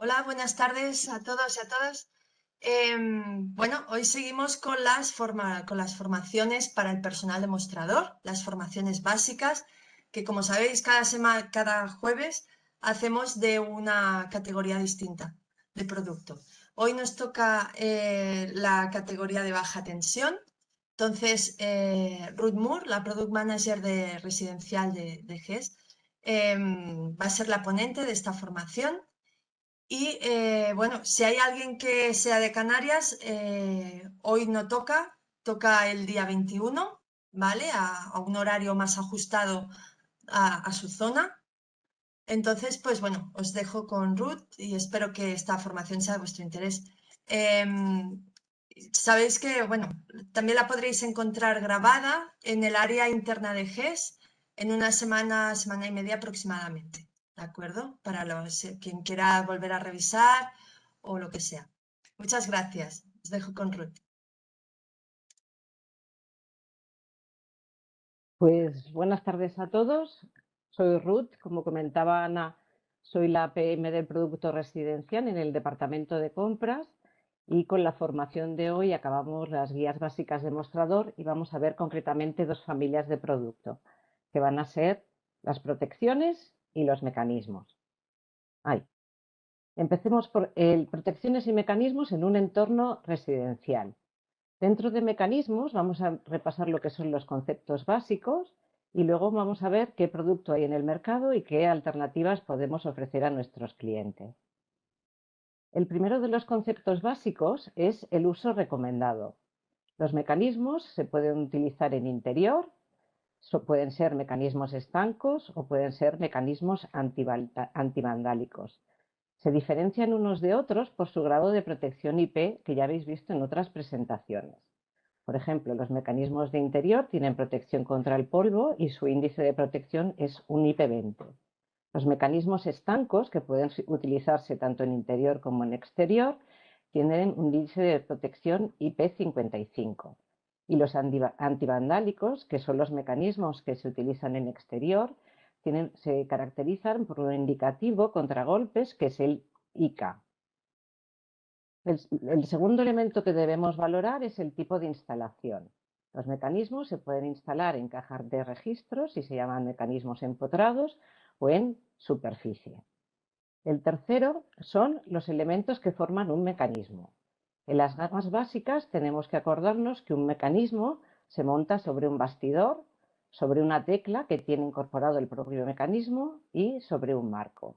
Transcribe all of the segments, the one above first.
Hola, buenas tardes a todos y a todas. Bueno, hoy seguimos con las formaciones para el personal demostrador, las formaciones básicas, que como sabéis, cada jueves hacemos de una categoría distinta de producto. Hoy nos toca la categoría de baja tensión. Entonces, Ruth Moore, la Product Manager de residencial de GES, va a ser la ponente de esta formación. Y bueno, si hay alguien que sea de Canarias, hoy no toca el día 21, ¿vale? A un horario más ajustado a su zona. Entonces, pues bueno, os dejo con Ruth y espero que esta formación sea de vuestro interés. Em, Sabéis que, bueno, también la podréis encontrar grabada en el área interna de GES en una semana y media aproximadamente, ¿de acuerdo? Para quien quiera volver a revisar o lo que sea. Muchas gracias. Os dejo con Ruth. Pues buenas tardes a todos. Soy Ruth, como comentaba Ana, soy la PM del producto residencial en el departamento de compras y con la formación de hoy acabamos las guías básicas de mostrador y vamos a ver concretamente dos familias de producto, que van a ser las protecciones y los mecanismos. Empecemos por protecciones y mecanismos en un entorno residencial. Dentro de mecanismos vamos a repasar lo que son los conceptos básicos y luego vamos a ver qué producto hay en el mercado y qué alternativas podemos ofrecer a nuestros clientes. El primero de los conceptos básicos es el uso recomendado. Los mecanismos se pueden utilizar en interior, pueden ser mecanismos estancos o pueden ser mecanismos antivandálicos. Se diferencian unos de otros por su grado de protección IP que ya habéis visto en otras presentaciones. Por ejemplo, los mecanismos de interior tienen protección contra el polvo y su índice de protección es un IP20. Los mecanismos estancos, que pueden utilizarse tanto en interior como en exterior, tienen un índice de protección IP55. Y los antivandálicos, que son los mecanismos que se utilizan en exterior, se caracterizan por un indicativo contra golpes, que es el IK. El segundo elemento que debemos valorar es el tipo de instalación. Los mecanismos se pueden instalar en cajas de registros y se llaman mecanismos empotrados o en superficie. El tercero son los elementos que forman un mecanismo. En las gamas básicas tenemos que acordarnos que un mecanismo se monta sobre un bastidor, sobre una tecla que tiene incorporado el propio mecanismo y sobre un marco.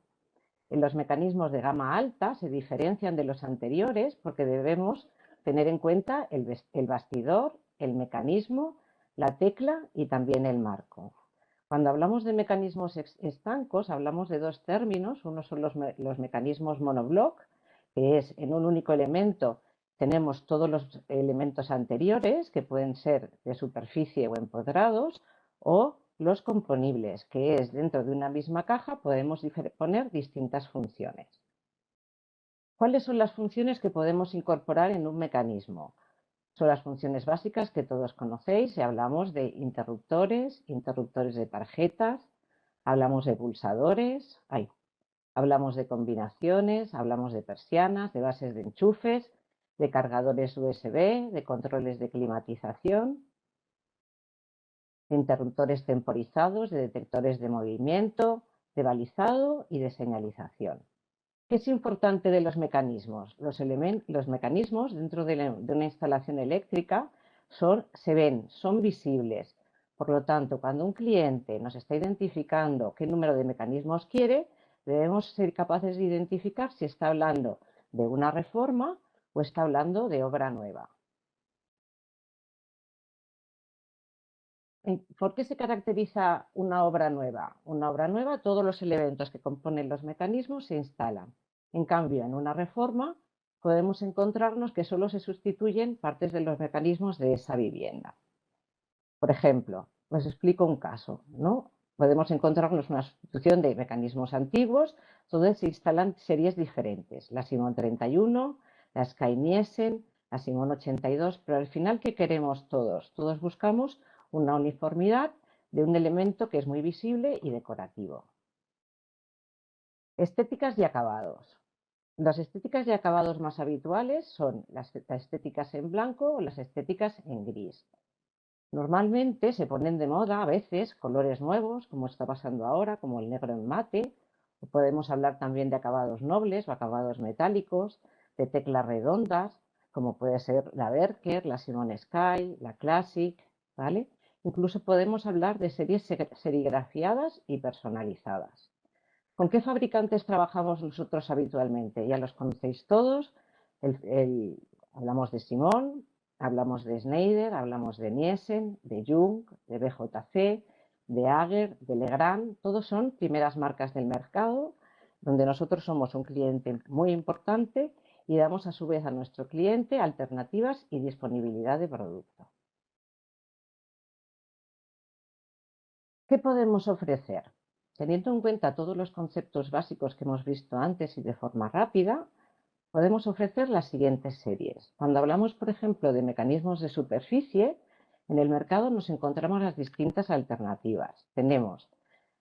En los mecanismos de gama alta se diferencian de los anteriores porque debemos tener en cuenta el bastidor, el mecanismo, la tecla y también el marco. Cuando hablamos de mecanismos estancos, hablamos de dos términos. Uno son los mecanismos monoblock, que es en un único elemento tenemos todos los elementos anteriores, que pueden ser de superficie o empotrados, o los componibles, que es dentro de una misma caja podemos poner distintas funciones. ¿Cuáles son las funciones que podemos incorporar en un mecanismo? Son las funciones básicas que todos conocéis. Y hablamos de interruptores, interruptores de tarjetas, hablamos de pulsadores, hablamos de combinaciones, hablamos de persianas, de bases de enchufes, de cargadores USB, de controles de climatización, de interruptores temporizados, de detectores de movimiento, de balizado y de señalización. ¿Qué es importante de los mecanismos? Los mecanismos dentro de una instalación eléctrica se ven, son visibles. Por lo tanto, cuando un cliente nos está identificando qué número de mecanismos quiere, debemos ser capaces de identificar si está hablando de una reforma o está hablando de obra nueva. ¿Por qué se caracteriza una obra nueva? Una obra nueva, todos los elementos que componen los mecanismos se instalan. En cambio, en una reforma podemos encontrarnos que solo se sustituyen partes de los mecanismos de esa vivienda. Por ejemplo, os explico un caso, ¿no? Podemos encontrarnos una sustitución de mecanismos antiguos, donde se instalan series diferentes, la Simon 31, la Sky Nielsen, la Simon 82, pero al final, ¿qué queremos todos? Todos buscamos una uniformidad de un elemento que es muy visible y decorativo. Estéticas y acabados. Las estéticas y acabados más habituales son las estéticas en blanco o las estéticas en gris. Normalmente se ponen de moda a veces colores nuevos, como está pasando ahora, como el negro en mate, o podemos hablar también de acabados nobles o acabados metálicos, de teclas redondas, como puede ser la Berker, la Simone Sky, la Classic, ¿vale? Incluso podemos hablar de series serigrafiadas y personalizadas. ¿Con qué fabricantes trabajamos nosotros habitualmente? Ya los conocéis todos. Hablamos de Simon, hablamos de Schneider, hablamos de Nielsen, de Jung, de BJC, de Ager, de Legrand. Todos son primeras marcas del mercado, donde nosotros somos un cliente muy importante y damos a su vez a nuestro cliente alternativas y disponibilidad de producto. ¿Qué podemos ofrecer? Teniendo en cuenta todos los conceptos básicos que hemos visto antes y de forma rápida, podemos ofrecer las siguientes series. Cuando hablamos, por ejemplo, de mecanismos de superficie, en el mercado nos encontramos las distintas alternativas. Tenemos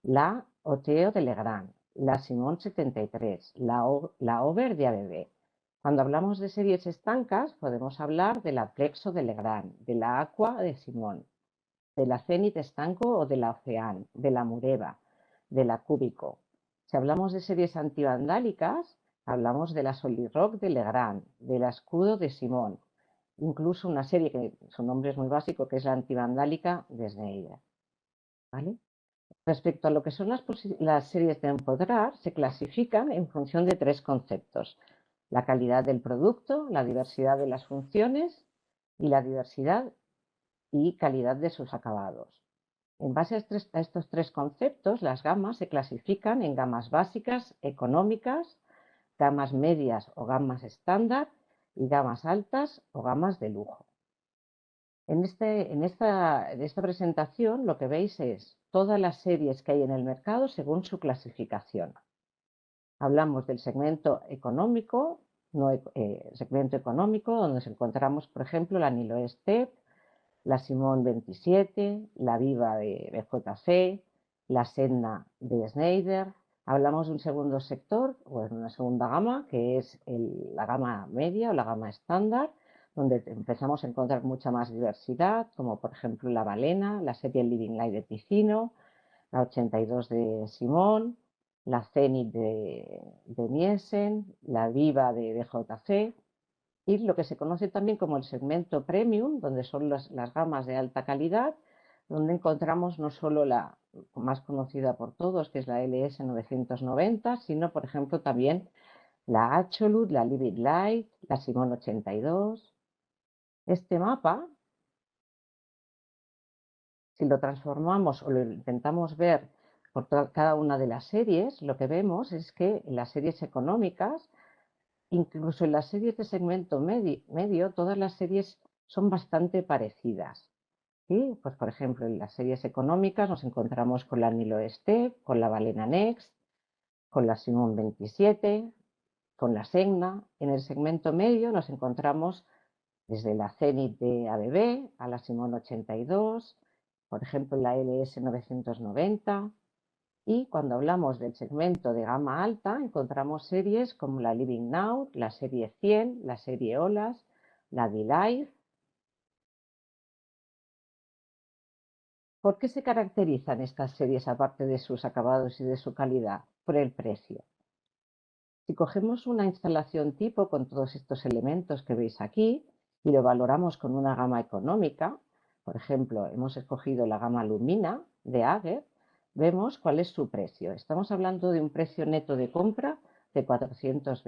la Oteo de Legrand, la Simon 73, la Over de ABB. Cuando hablamos de series estancas, podemos hablar de la Plexo de Legrand, de la Aqua de Simon, de la Zenith Estanco o de la Ocean, de la Mureva, de la Cúbico. Si hablamos de series antivandálicas, hablamos de la Solirock de Legrand, de la Escudo de Simon, incluso una serie que su nombre es muy básico, que es la antivandálica de Schneider. ¿Vale? Respecto a lo que son las series de empodrar, se clasifican en función de tres conceptos: la calidad del producto, la diversidad de las funciones y la diversidad y calidad de sus acabados. En base a estos tres conceptos, las gamas se clasifican en gamas básicas, económicas, gamas medias o gamas estándar y gamas altas o gamas de lujo. En esta presentación lo que veis es todas las series que hay en el mercado según su clasificación. Hablamos del segmento económico, donde nos encontramos, por ejemplo, la Nilo Step, la Simon 27, la Viva de BJC, la Sedna de Schneider. Hablamos de un segundo sector, o de una segunda gama, que es la gama media o la gama estándar, donde empezamos a encontrar mucha más diversidad, como por ejemplo la Balena, la serie Living Light de Ticino, la 82 de Simon, la Zenith de Nielsen, la Viva de BJC, y lo que se conoce también como el segmento premium, donde son las gamas de alta calidad, donde encontramos no solo la más conocida por todos, que es la LS 990, sino, por ejemplo, también la Absolute, la Live It Light, la Simon 82. Este mapa, si lo transformamos o lo intentamos ver por cada una de las series, lo que vemos es que en las series económicas, incluso en las series de segmento medio, todas las series son bastante parecidas. ¿Sí? Pues, por ejemplo, en las series económicas nos encontramos con la Nilo Step, con la Balena Next, con la Simon 27, con la Segna. En el segmento medio nos encontramos desde la Zenith de ABB a la Simon 82, por ejemplo, la LS 990. Y cuando hablamos del segmento de gama alta, encontramos series como la Living Now, la serie 100, la serie Olas, la D-Life. ¿Por qué se caracterizan estas series, aparte de sus acabados y de su calidad? Por el precio. Si cogemos una instalación tipo con todos estos elementos que veis aquí y lo valoramos con una gama económica, por ejemplo, hemos escogido la gama Lumina de Ager, vemos cuál es su precio. Estamos hablando de un precio neto de compra de 400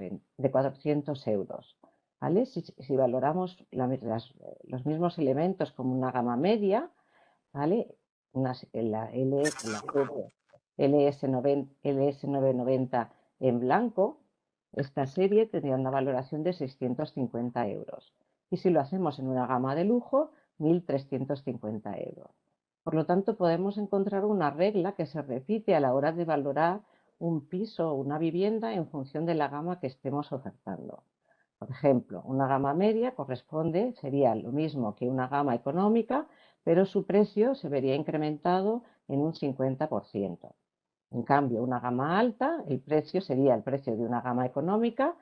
euros. ¿Vale? Si valoramos los mismos elementos como una gama media, ¿vale? La LS990 en blanco, esta serie tendría una valoración de 650 euros. Y si lo hacemos en una gama de lujo, 1.350 euros. Por lo tanto, podemos encontrar una regla que se repite a la hora de valorar un piso o una vivienda en función de la gama que estemos ofertando. Por ejemplo, una gama media sería lo mismo que una gama económica, pero su precio se vería incrementado en un 50%. En cambio, una gama alta, el precio sería el precio de una gama económica,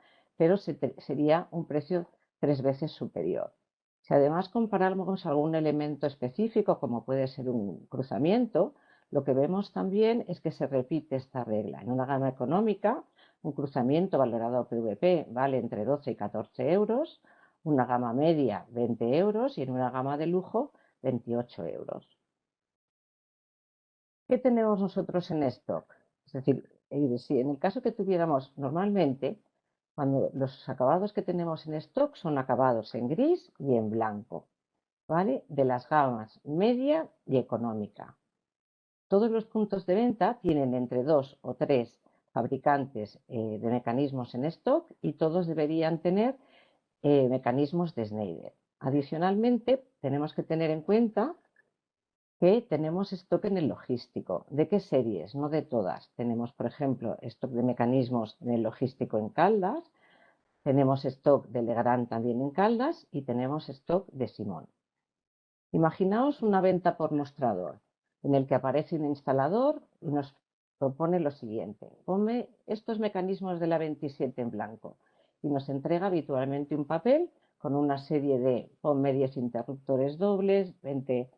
pero sería un precio 3 veces superior. Si además comparamos algún elemento específico, como puede ser un cruzamiento, lo que vemos también es que se repite esta regla. En una gama económica, un cruzamiento valorado a PVP vale entre 12 y 14 euros, una gama media 20 euros y en una gama de lujo 28 euros. ¿Qué tenemos nosotros en stock? Es decir, si en el caso que tuviéramos normalmente, cuando los acabados que tenemos en stock son acabados en gris y en blanco, ¿vale? De las gamas media y económica. Todos los puntos de venta tienen entre 2 o 3 fabricantes de mecanismos en stock y todos deberían tener mecanismos de Schneider. Adicionalmente, tenemos que tener en cuenta que tenemos stock en el logístico. ¿De qué series? No de todas. Tenemos, por ejemplo, stock de mecanismos en el logístico en Caldas, tenemos stock de Legrand también en Caldas y tenemos stock de Simón. Imaginaos una venta por mostrador en el que aparece un instalador y nos propone lo siguiente: ponme estos mecanismos de la 27 en blanco, y nos entrega habitualmente un papel con una serie de ponme 10 interruptores dobles, 20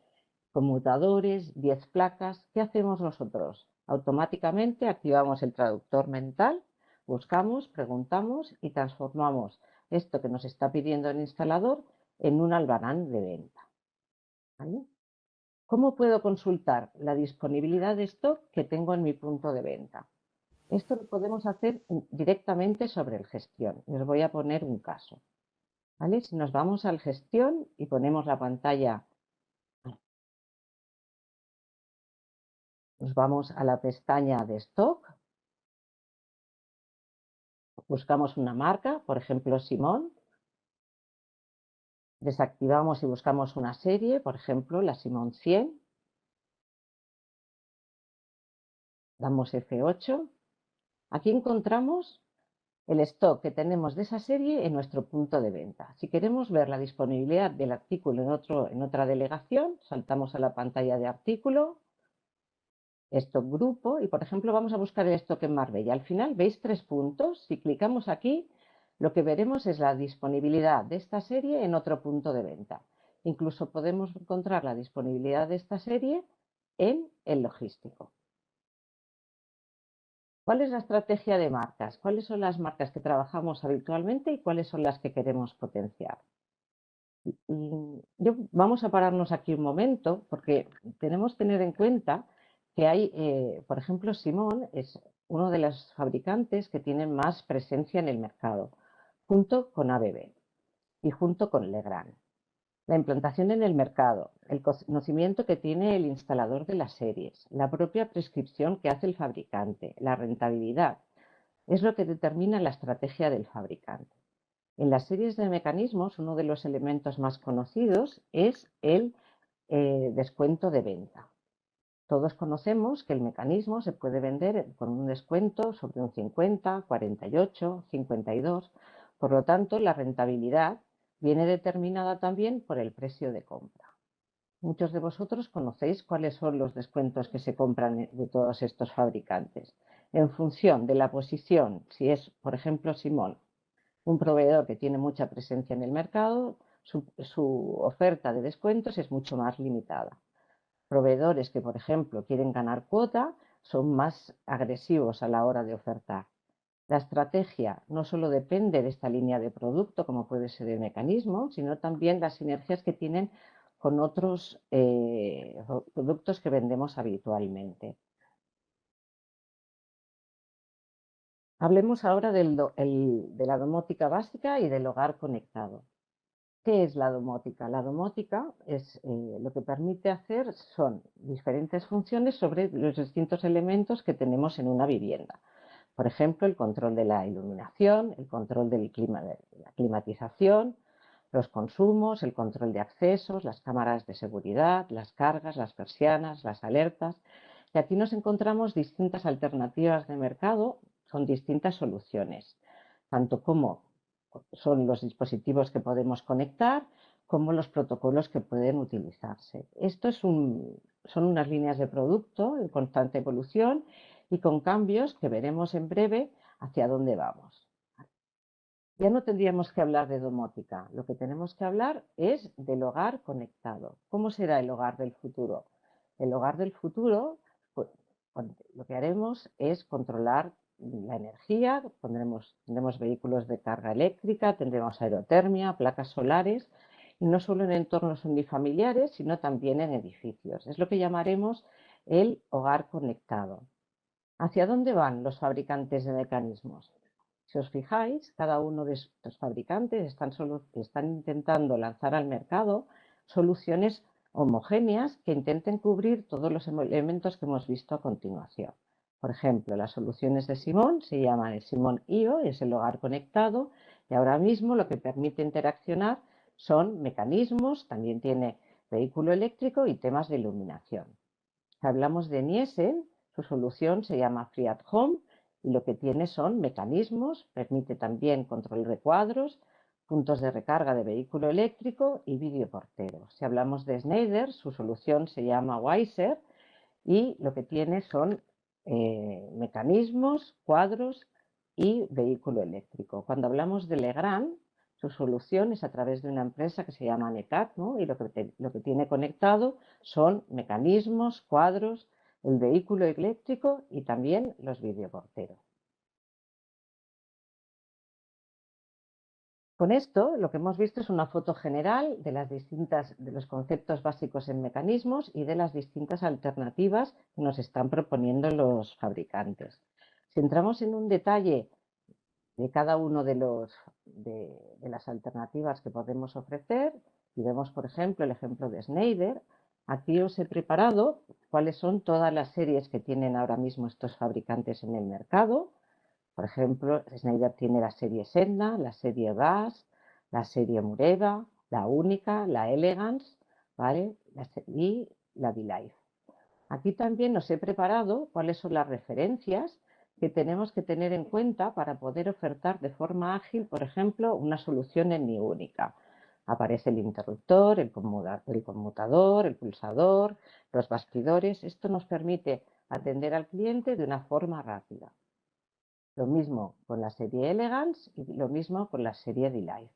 conmutadores, 10 placas. ¿Qué hacemos nosotros? Automáticamente activamos el traductor mental, buscamos, preguntamos y transformamos esto que nos está pidiendo el instalador en un albarán de venta. ¿Vale? ¿Cómo puedo consultar la disponibilidad de stock que tengo en mi punto de venta? Esto lo podemos hacer directamente sobre el gestión. Les voy a poner un caso. ¿Vale? Si nos vamos al gestión y ponemos la pantalla, nos vamos a la pestaña de stock, buscamos una marca, por ejemplo Simón, desactivamos y buscamos una serie, por ejemplo la Simón 100, damos F8. Aquí encontramos el stock que tenemos de esa serie en nuestro punto de venta. Si queremos ver la disponibilidad del artículo en otra delegación, saltamos a la pantalla de artículo, stock grupo, y por ejemplo vamos a buscar el stock en Marbella. Al final veis 3 puntos. Si clicamos aquí, lo que veremos es la disponibilidad de esta serie en otro punto de venta. Incluso podemos encontrar la disponibilidad de esta serie en el logístico. ¿Cuál es la estrategia de marcas? ¿Cuáles son las marcas que trabajamos habitualmente y cuáles son las que queremos potenciar? Vamos a pararnos aquí un momento porque tenemos que tener en cuenta que hay, por ejemplo, Simón es uno de los fabricantes que tienen más presencia en el mercado, junto con ABB y junto con Legrand. La implantación en el mercado, el conocimiento que tiene el instalador de las series, la propia prescripción que hace el fabricante, la rentabilidad, es lo que determina la estrategia del fabricante. En las series de mecanismos, uno de los elementos más conocidos es el descuento de venta. Todos conocemos que el mecanismo se puede vender con un descuento sobre un 50, 48, 52. Por lo tanto, la rentabilidad viene determinada también por el precio de compra. Muchos de vosotros conocéis cuáles son los descuentos que se compran de todos estos fabricantes. En función de la posición, si es, por ejemplo, Simón, un proveedor que tiene mucha presencia en el mercado, su oferta de descuentos es mucho más limitada. Proveedores que, por ejemplo, quieren ganar cuota son más agresivos a la hora de ofertar. La estrategia no solo depende de esta línea de producto, como puede ser el mecanismo, sino también las sinergias que tienen con otros productos que vendemos habitualmente. Hablemos ahora de la domótica básica y del hogar conectado. ¿Qué es la domótica? La domótica es lo que permite hacer son diferentes funciones sobre los distintos elementos que tenemos en una vivienda. Por ejemplo, el control de la iluminación, el control del clima, de la climatización, los consumos, el control de accesos, las cámaras de seguridad, las cargas, las persianas, las alertas. Y aquí nos encontramos distintas alternativas de mercado con distintas soluciones, tanto como son los dispositivos que podemos conectar, como los protocolos que pueden utilizarse. Esto son unas líneas de producto en constante evolución y con cambios que veremos en breve hacia dónde vamos. ya no tendríamos que hablar de domótica. Lo que tenemos que hablar es del hogar conectado. ¿Cómo será el hogar del futuro? El hogar del futuro, pues, lo que haremos es controlar la energía, tendremos vehículos de carga eléctrica, tendremos aerotermia, placas solares, y no solo en entornos unifamiliares, sino también en edificios. Es lo que llamaremos el hogar conectado. ¿Hacia dónde van los fabricantes de mecanismos? Si os fijáis, cada uno de estos fabricantes están intentando lanzar al mercado soluciones homogéneas que intenten cubrir todos los elementos que hemos visto a continuación. Por ejemplo, las soluciones de Simon se llaman el Simon IO, es el hogar conectado, y ahora mismo lo que permite interaccionar son mecanismos, también tiene vehículo eléctrico y temas de iluminación. Si hablamos de Nielsen, su solución se llama Free at Home y lo que tiene son mecanismos, permite también control de cuadros, puntos de recarga de vehículo eléctrico y videoportero. Si hablamos de Schneider, su solución se llama Weiser y lo que tiene son mecanismos, cuadros y vehículo eléctrico. Cuando hablamos de Legrand, su solución es a través de una empresa que se llama Necat, ¿no? Y lo que tiene conectado son mecanismos, cuadros, el vehículo eléctrico y también los videoporteros. Con esto, lo que hemos visto es una foto general de los conceptos básicos en mecanismos y de las distintas alternativas que nos están proponiendo los fabricantes. Si entramos en un detalle de cada uno de las alternativas que podemos ofrecer y vemos, por ejemplo, el ejemplo de Schneider, aquí os he preparado cuáles son todas las series que tienen ahora mismo estos fabricantes en el mercado. Por ejemplo, Schneider tiene la serie Sedna, la serie Gas, la serie Mureba, la Única, la Elegance, ¿vale? Y la D-Life. Aquí también os he preparado cuáles son las referencias que tenemos que tener en cuenta para poder ofertar de forma ágil, por ejemplo, una solución en mi única. Aparece el interruptor, el conmutador, el pulsador, los bastidores. Esto nos permite atender al cliente de una forma rápida. Lo mismo con la serie Elegance y lo mismo con la serie D-Life.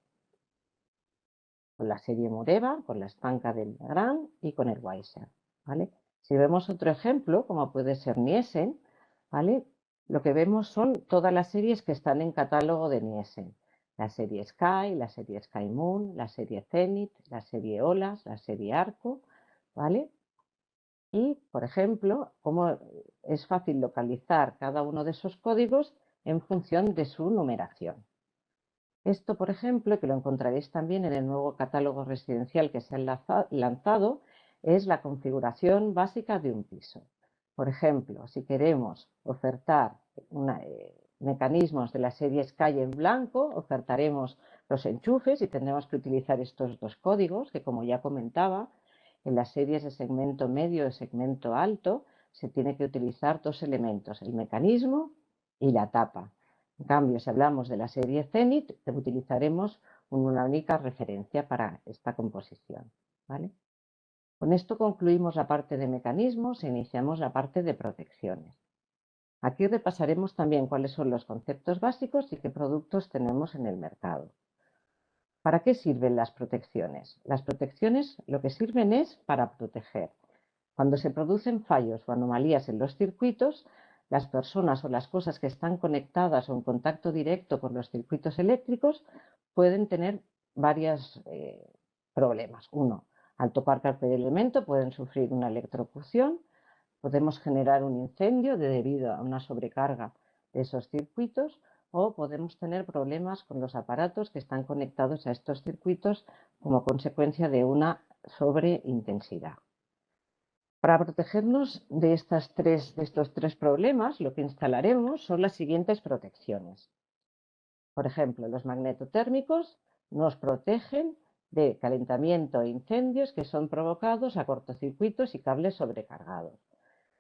Con la serie Mureba, con la estanca del Legrand y con el Weiser, ¿vale? Si vemos otro ejemplo, como puede ser Nielsen, ¿vale? Lo que vemos son todas las series que están en catálogo de Nielsen. La serie Sky, la serie Sky Moon, la serie Zenith, la serie Olas, la serie Arco, ¿vale? Y, por ejemplo, cómo es fácil localizar cada uno de esos códigos en función de su numeración. Esto, por ejemplo, que lo encontraréis también en el nuevo catálogo residencial que se ha lanzado, es la configuración básica de un piso. Por ejemplo, si queremos ofertar mecanismos de la serie Sky en blanco, ofertaremos los enchufes y tendremos que utilizar estos dos códigos que, como ya comentaba, en las series de segmento medio y segmento alto se tiene que utilizar dos elementos, el mecanismo y la tapa. En cambio, si hablamos de la serie Zenith, utilizaremos una única referencia para esta composición, ¿vale? Con esto concluimos la parte de mecanismos e iniciamos la parte de protecciones. Aquí repasaremos también cuáles son los conceptos básicos y qué productos tenemos en el mercado. ¿Para qué sirven las protecciones? Las protecciones lo que sirven es para proteger. Cuando se producen fallos o anomalías en los circuitos, las personas o las cosas que están conectadas o en contacto directo con los circuitos eléctricos pueden tener varios problemas. Uno, al tocar cualquier elemento pueden sufrir una electrocución, podemos generar un incendio debido a una sobrecarga de esos circuitos o podemos tener problemas con los aparatos que están conectados a estos circuitos como consecuencia de una sobreintensidad. Para protegernos de estos tres problemas, lo que instalaremos son las siguientes protecciones. Por ejemplo, los magnetotérmicos nos protegen de calentamiento e incendios que son provocados a cortocircuitos y cables sobrecargados.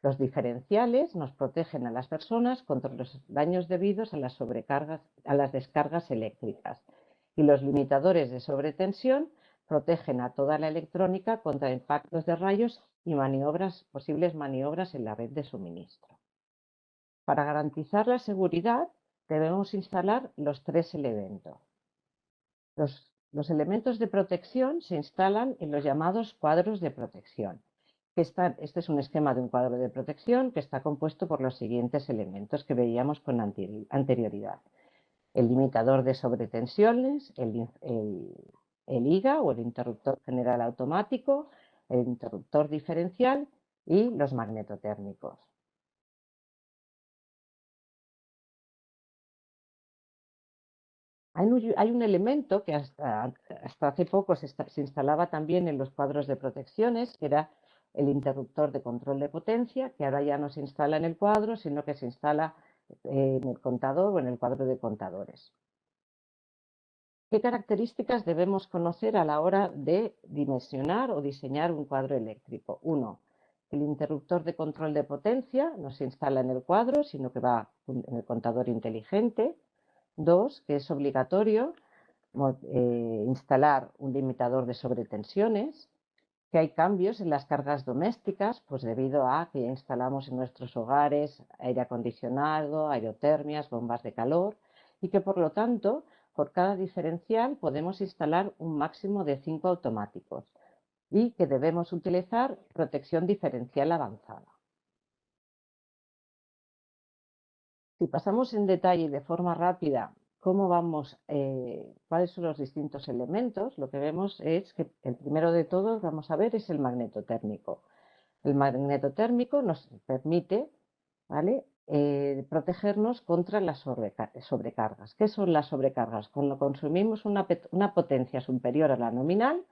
Los diferenciales nos protegen a las personas contra los daños debidos a las descargas eléctricas. Y los limitadores de sobretensión protegen a toda la electrónica contra impactos de rayos y posibles maniobras en la red de suministro. Para garantizar la seguridad, debemos instalar los tres elementos. Los elementos de protección se instalan en los llamados cuadros de protección. Este es un esquema de un cuadro de protección que está compuesto por los siguientes elementos que veíamos con anterioridad. El limitador de sobretensiones, el IGA o el interruptor general automático, el interruptor diferencial y los magnetotérmicos. Hay un elemento que hasta hace poco se instalaba también en los cuadros de protecciones, que era el interruptor de control de potencia, que ahora ya no se instala en el cuadro, sino que se instala en el contador o en el cuadro de contadores. ¿Qué características debemos conocer a la hora de dimensionar o diseñar un cuadro eléctrico? Uno, el interruptor de control de potencia no se instala en el cuadro, sino que va en el contador inteligente. Dos, que es obligatorio instalar un limitador de sobretensiones, que hay cambios en las cargas domésticas, pues debido a que instalamos en nuestros hogares aire acondicionado, aerotermias, bombas de calor, y que por lo tanto, por cada diferencial podemos instalar un máximo de 5 automáticos y que debemos utilizar protección diferencial avanzada. Si pasamos en detalle de forma rápida cuáles son los distintos elementos, lo que vemos es que el primero de todos, vamos a ver, es el magnetotérmico. El magnetotérmico nos permite, ¿vale?, protegernos contra las sobrecargas. ¿Qué son las sobrecargas? Cuando consumimos una potencia superior a la nominal,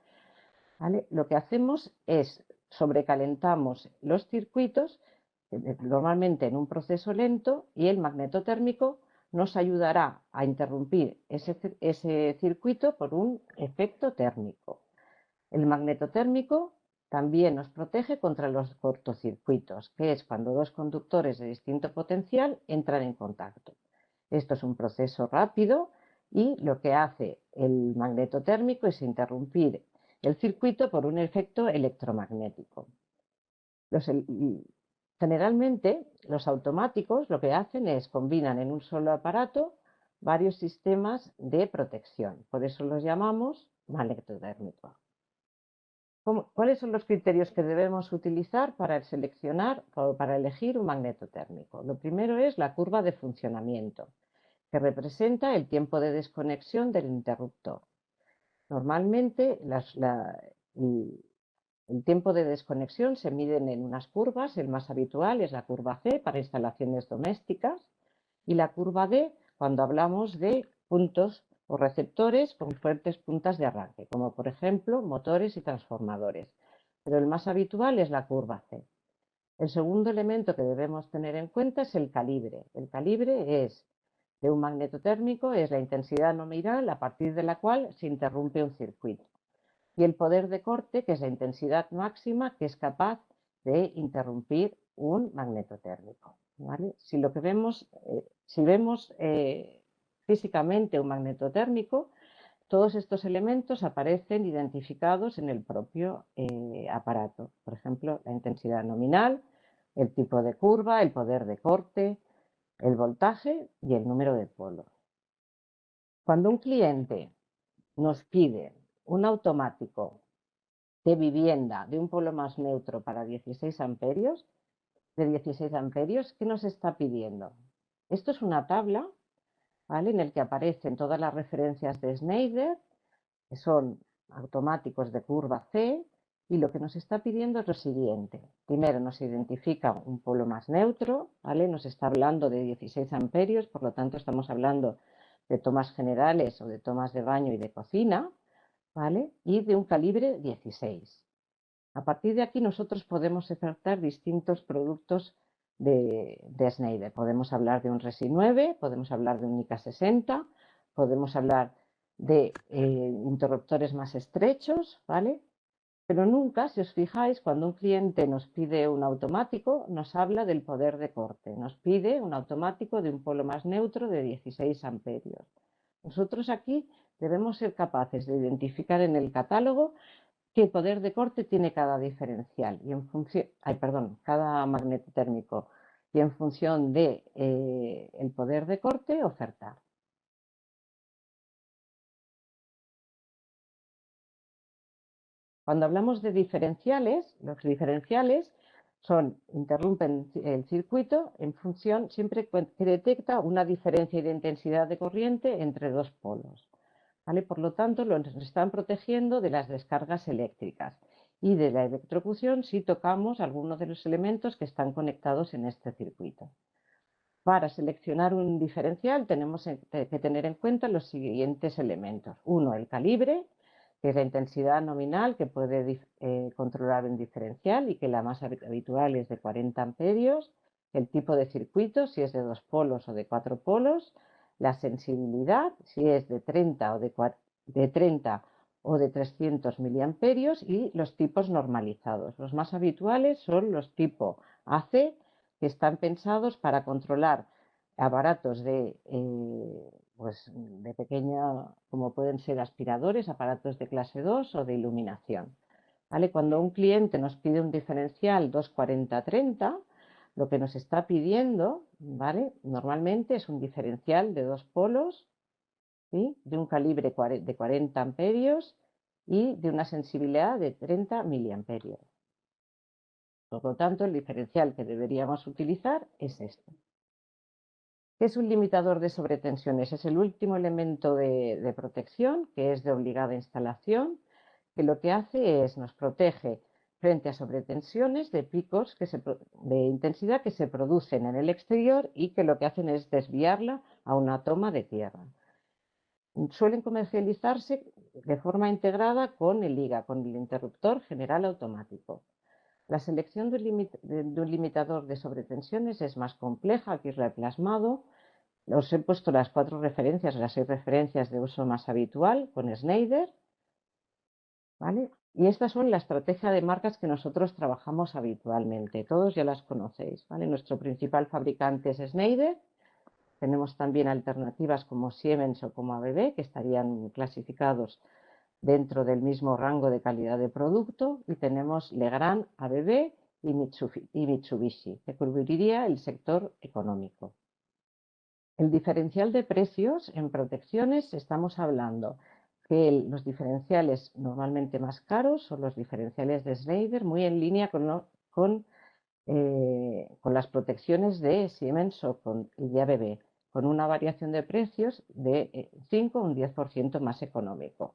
¿vale?, lo que hacemos es sobrecalentamos los circuitos, normalmente en un proceso lento, y el magnetotérmico nos ayudará a interrumpir ese circuito por un efecto térmico. El magnetotérmico también nos protege contra los cortocircuitos, que es cuando dos conductores de distinto potencial entran en contacto. Esto es un proceso rápido y lo que hace el magnetotérmico es interrumpir el circuito por un efecto electromagnético. Generalmente, los automáticos lo que hacen es combinan en un solo aparato varios sistemas de protección. Por eso los llamamos magnetotérmicos. ¿Cuáles son los criterios que debemos utilizar para seleccionar o para elegir un magnetotérmico? Lo primero es la curva de funcionamiento, que representa el tiempo de desconexión del interruptor. Normalmente el tiempo de desconexión se mide en unas curvas. El más habitual es la curva C para instalaciones domésticas y la curva D cuando hablamos de puntos o receptores con fuertes puntas de arranque, como por ejemplo motores y transformadores. Pero el más habitual es la curva C. El segundo elemento que debemos tener en cuenta es el calibre. El calibre de un magnetotérmico es la intensidad nominal a partir de la cual se interrumpe un circuito. Y el poder de corte, que es la intensidad máxima que es capaz de interrumpir un magnetotérmico, ¿vale? Si vemos físicamente un magnetotérmico, todos estos elementos aparecen identificados en el propio aparato. Por ejemplo, la intensidad nominal, el tipo de curva, el poder de corte, el voltaje y el número de polos. Cuando un cliente nos pide un automático de vivienda de un polo más neutro para 16 amperios, ¿qué nos está pidiendo? Esto es una tabla, ¿vale?, en el que aparecen todas las referencias de Schneider, que son automáticos de curva C, y lo que nos está pidiendo es lo siguiente. Primero nos identifica un polo más neutro, ¿vale?, nos está hablando de 16 amperios, por lo tanto estamos hablando de tomas generales o de tomas de baño y de cocina, ¿vale?, y de un calibre 16. A partir de aquí nosotros podemos ofertar distintos productos de Schneider. Podemos hablar de un Resi 9, podemos hablar de un ICA 60, podemos hablar de interruptores más estrechos, ¿vale? Pero nunca, si os fijáis, cuando un cliente nos pide un automático, nos habla del poder de corte. Nos pide un automático de un polo más neutro de 16 amperios. Nosotros aquí debemos ser capaces de identificar en el catálogo qué poder de corte tiene cada diferencial y cada magnetotérmico, y en función de el poder de corte ofertar. Cuando hablamos de diferenciales, los diferenciales interrumpen el circuito en función siempre que detecta una diferencia de intensidad de corriente entre dos polos. ¿Vale? Por lo tanto, nos están protegiendo de las descargas eléctricas y de la electrocución si tocamos algunos de los elementos que están conectados en este circuito. Para seleccionar un diferencial tenemos que tener en cuenta los siguientes elementos. Uno, el calibre, que es la intensidad nominal que puede controlar un diferencial y que la más habitual es de 40 amperios. El tipo de circuito, si es de 2 polos o de 4 polos. La sensibilidad, si es de 30 o de 300 miliamperios, y los tipos normalizados. Los más habituales son los tipo AC, que están pensados para controlar aparatos de pequeña, como pueden ser aspiradores, aparatos de clase 2 o de iluminación. ¿Vale? Cuando un cliente nos pide un diferencial 240-30, lo que nos está pidiendo, ¿vale? Normalmente es un diferencial de 2 polos, ¿sí? De un calibre de 40 amperios y de una sensibilidad de 30 miliamperios. Por lo tanto, el diferencial que deberíamos utilizar es este. ¿Qué es un limitador de sobretensiones? Es el último elemento de protección, que es de obligada instalación, que lo que hace es nos protege frente a sobretensiones de picos de intensidad que se producen en el exterior y que lo que hacen es desviarla a una toma de tierra. Suelen comercializarse de forma integrada con el IGA, con el interruptor general automático. La selección de un limitador de sobretensiones es más compleja, aquí lo he plasmado. Os he puesto las 4 referencias, las 6 referencias de uso más habitual con Schneider, ¿vale? Y estas son la estrategia de marcas que nosotros trabajamos habitualmente. Todos ya las conocéis, ¿vale? Nuestro principal fabricante es Schneider. Tenemos también alternativas como Siemens o como ABB, que estarían clasificados dentro del mismo rango de calidad de producto. Y tenemos Legrand, ABB y Mitsubishi, que cubriría el sector económico. El diferencial de precios en protecciones, estamos hablando que los diferenciales normalmente más caros son los diferenciales de Schneider, muy en línea con las protecciones de Siemens y de ABB, con una variación de precios de 5 o un 10% más económico.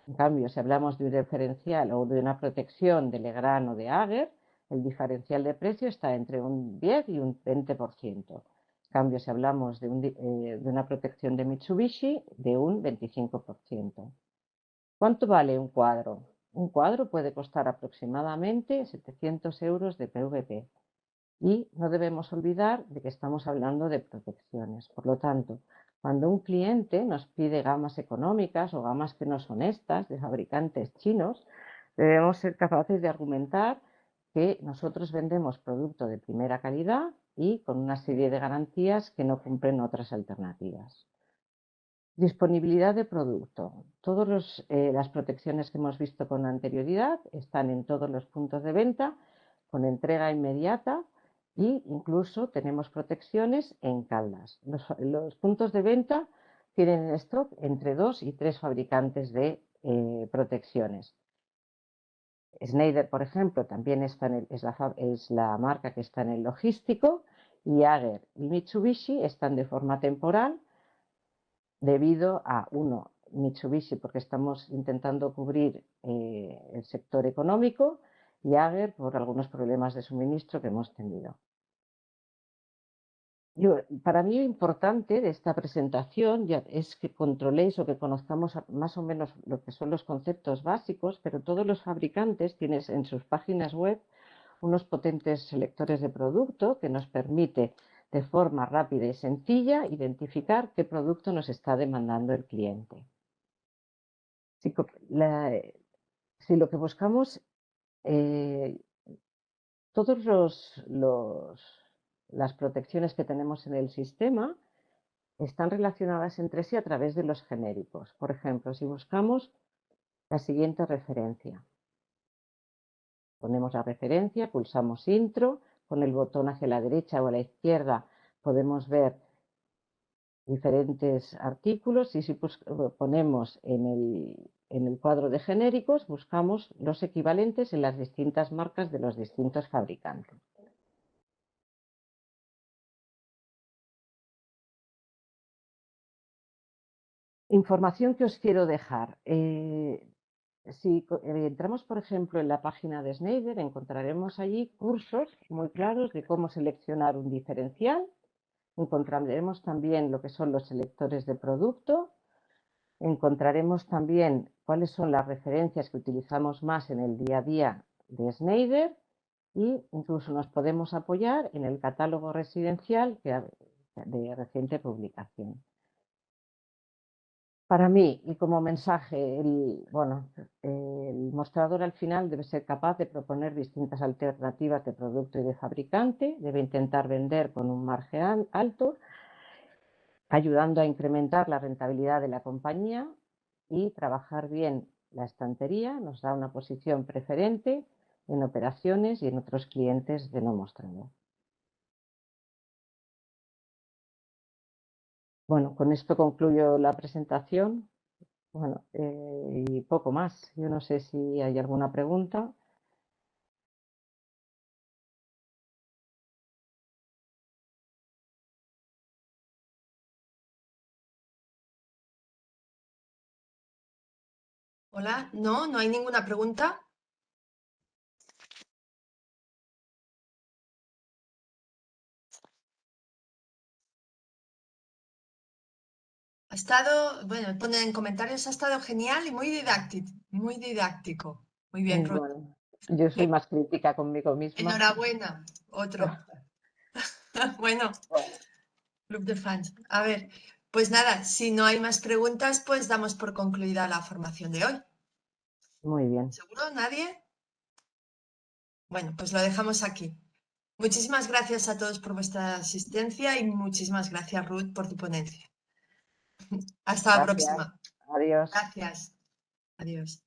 En cambio, si hablamos de un diferencial o de una protección de Legrand o de Ager, el diferencial de precio está entre un 10 y un 20%. En cambio, si hablamos de una protección de Mitsubishi, de un 25%. ¿Cuánto vale un cuadro? Un cuadro puede costar aproximadamente 700 euros de PVP. Y no debemos olvidar de que estamos hablando de protecciones. Por lo tanto, cuando un cliente nos pide gamas económicas o gamas que no son estas, de fabricantes chinos, debemos ser capaces de argumentar que nosotros vendemos producto de primera calidad y con una serie de garantías que no cumplen otras alternativas. Disponibilidad de producto. Todas las protecciones que hemos visto con anterioridad están en todos los puntos de venta con entrega inmediata, e incluso tenemos protecciones en Caldas. Los puntos de venta tienen en stock entre 2 y 3 fabricantes de protecciones. Schneider, por ejemplo, también es la marca que está en el logístico, y Ager y Mitsubishi están de forma temporal debido a, Mitsubishi porque estamos intentando cubrir el sector económico, y Ager por algunos problemas de suministro que hemos tenido. Para mí lo importante de esta presentación ya es que controléis o que conozcamos más o menos lo que son los conceptos básicos, pero todos los fabricantes tienen en sus páginas web unos potentes selectores de producto que nos permite de forma rápida y sencilla identificar qué producto nos está demandando el cliente. Si lo que buscamos, todas las protecciones que tenemos en el sistema están relacionadas entre sí a través de los genéricos. Por ejemplo, si buscamos la siguiente referencia, ponemos la referencia, pulsamos intro, con el botón hacia la derecha o a la izquierda podemos ver diferentes artículos, y si ponemos en en el cuadro de genéricos buscamos los equivalentes en las distintas marcas de los distintos fabricantes. Información que os quiero dejar. Si entramos, por ejemplo, en la página de Schneider, encontraremos allí cursos muy claros de cómo seleccionar un diferencial. Encontraremos también lo que son los selectores de producto. Encontraremos también cuáles son las referencias que utilizamos más en el día a día de Schneider e incluso nos podemos apoyar en el catálogo residencial de reciente publicación. Para mí, y como mensaje, el mostrador al final debe ser capaz de proponer distintas alternativas de producto y de fabricante, debe intentar vender con un margen alto, ayudando a incrementar la rentabilidad de la compañía, y trabajar bien la estantería nos da una posición preferente en operaciones y en otros clientes de no mostrador. Bueno, con esto concluyo la presentación. Bueno, y poco más. Yo no sé si hay alguna pregunta. Hola, no hay ninguna pregunta. Ha estado, bueno, ponen en comentarios, ha estado genial y muy didáctico, muy didáctico. Muy bien, Ruth. Bueno, yo soy más crítica conmigo misma. Enhorabuena, otro. Bueno, club de fans. A ver, pues nada, si no hay más preguntas, pues damos por concluida la formación de hoy. Muy bien. ¿Seguro? ¿Nadie? Bueno, pues lo dejamos aquí. Muchísimas gracias a todos por vuestra asistencia y muchísimas gracias, Ruth, por tu ponencia. Hasta la Gracias. próxima. Adiós. Gracias. Adiós.